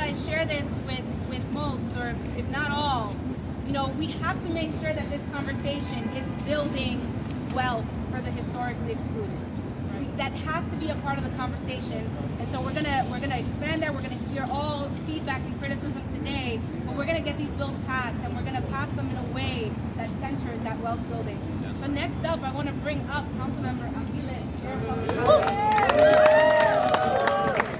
guys share this with most, or if not all, you know, we have to make sure that this conversation is building wealth for the historically excluded. That has to be a part of the conversation, and so we're gonna expand that. We're gonna hear all feedback and criticism today, but we're gonna get these bills passed, and we're gonna pass them in a way that centers that wealth building. So next up, I want to bring up Councilmember Aquiles, Chair of Public Housing.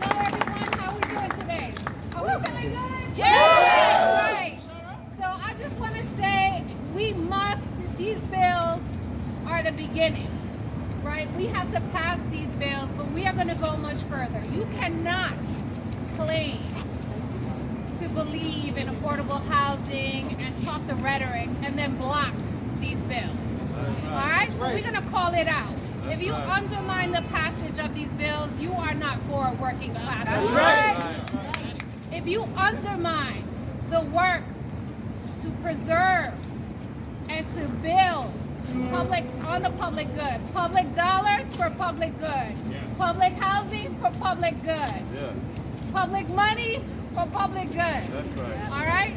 Hello everyone, how are we doing today? Are we feeling good? Yeah! Right. So I just want to say these bills are the beginning. Right? We have to pass these bills, but we are going to go much further. You cannot claim to believe in affordable housing and talk the rhetoric and then block these bills. All right? So we're going to call it out. If you undermine the passage of these bills, you are not for a working class. That's right. If you undermine the work to preserve and to build on the public good, public dollars for public good, public housing for public good, public money for public good. That's right. All right?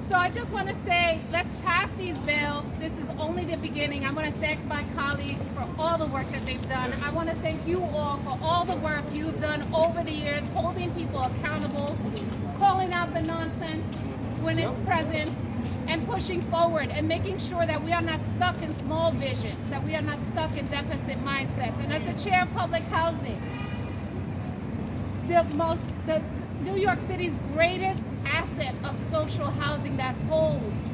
So I just want to say, let's pass these bills. This is only the beginning. I want to thank my colleagues for all the work that they've done. I want to thank you all for all the work you've done over the years, holding people accountable, calling out the nonsense when it's present, and pushing forward and making sure that we are not stuck in small visions, that we are not stuck in deficit mindsets. And as the chair of public housing, the New York City's greatest asset of social housing that holds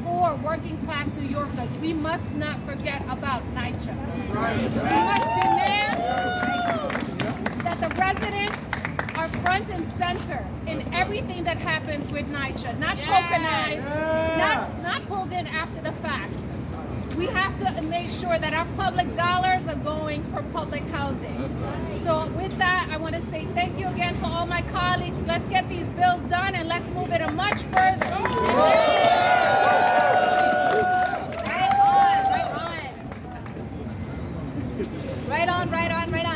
for working class New Yorkers, we must not forget about NYCHA. We must demand that the residents are front and center in everything that happens with NYCHA, not tokenized, not pulled in after the fact. We have to make sure that our public dollars are going for public housing. So with that, I want to say thank you again to all my colleagues. Let's get these bills done and let's move it much further. Right on.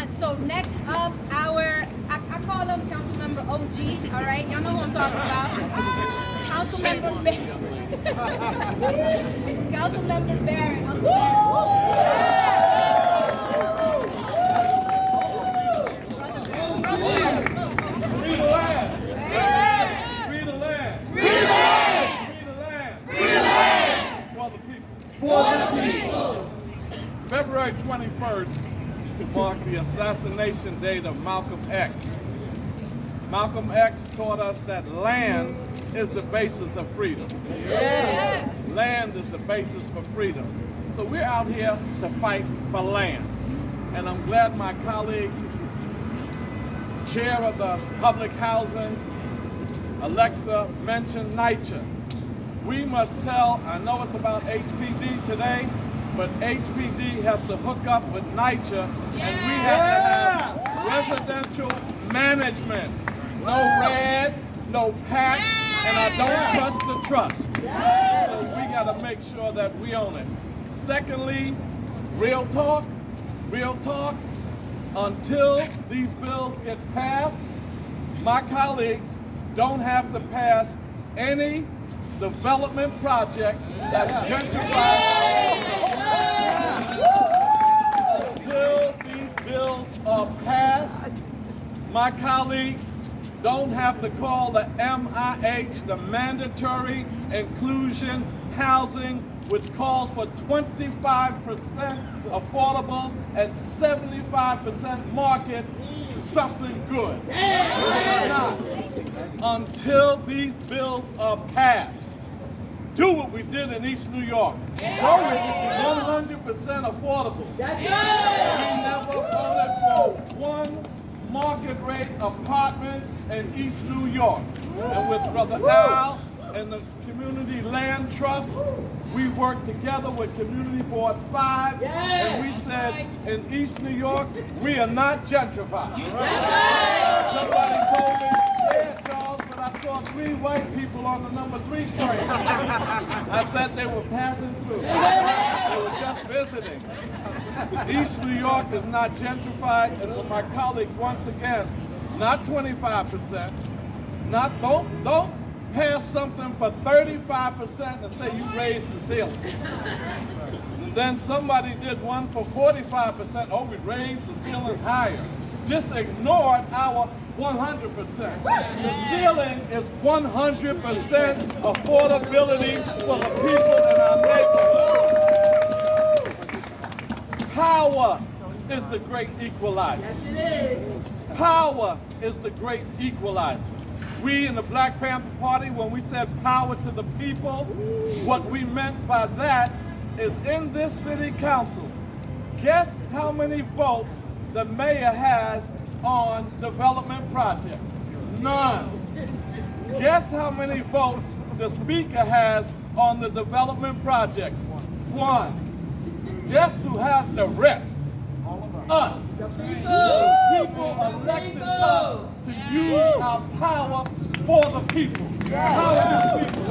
So next up, I call him Councilmember OG, all right? Y'all know who I'm talking about. Councilmember Barrett. Councilmember Barrett. Free the land. Free the land. Free the land. Free the land. Free the land. For the people. For the people. February 21st marked the assassination date of Malcolm X. Malcolm X taught us that land is the basis of freedom. Yes. Land is the basis for freedom. So we're out here to fight for land. And I'm glad my colleague, Chair of the Public Housing, Alexa, mentioned NYCHA. We must tell, I know it's about HPD today, but HPD has to hook up with NYCHA, and we have to have residential management. No red, no PAC, and I don't trust the trust. So we got to make sure that we own it. Secondly, real talk, until these bills get passed, my colleagues don't have to pass any development project that's gentrified. Until these bills are passed, my colleagues don't have to call the MIH, the Mandatory Inclusion Housing, which calls for 25% affordable and 75% market, something good. It's not. Until these bills are passed, do what we did in East New York. Go with 100% affordable. That's We right. never voted for one market rate apartment in East New York. And with Brother Al and the Community Land Trust, we worked together with Community Board 5, and we said in East New York, we are not gentrified. Somebody told me, yeah, Charles, but I saw 3 white people on the number 3 train. I said they were passing through. They were just visiting. East New York is not gentrified, and for my colleagues, once again, not 25%, Don't pass something for 35% and say you raised the ceiling. And then somebody did one for 45%. Oh, we raised the ceiling higher. Just ignored our 100%. The ceiling is 100% affordability for the people in our neighborhood. Power is the great equalizer. Yes, it is. Power is the great equalizer. We in the Black Panther Party, when we said power to the people, what we meant by that is in this city council, guess how many votes the mayor has on development projects? None. Guess how many votes the speaker has on the development projects? One. Guess who has the rest? Us. The people elected us to use our power for the people. Power to the people.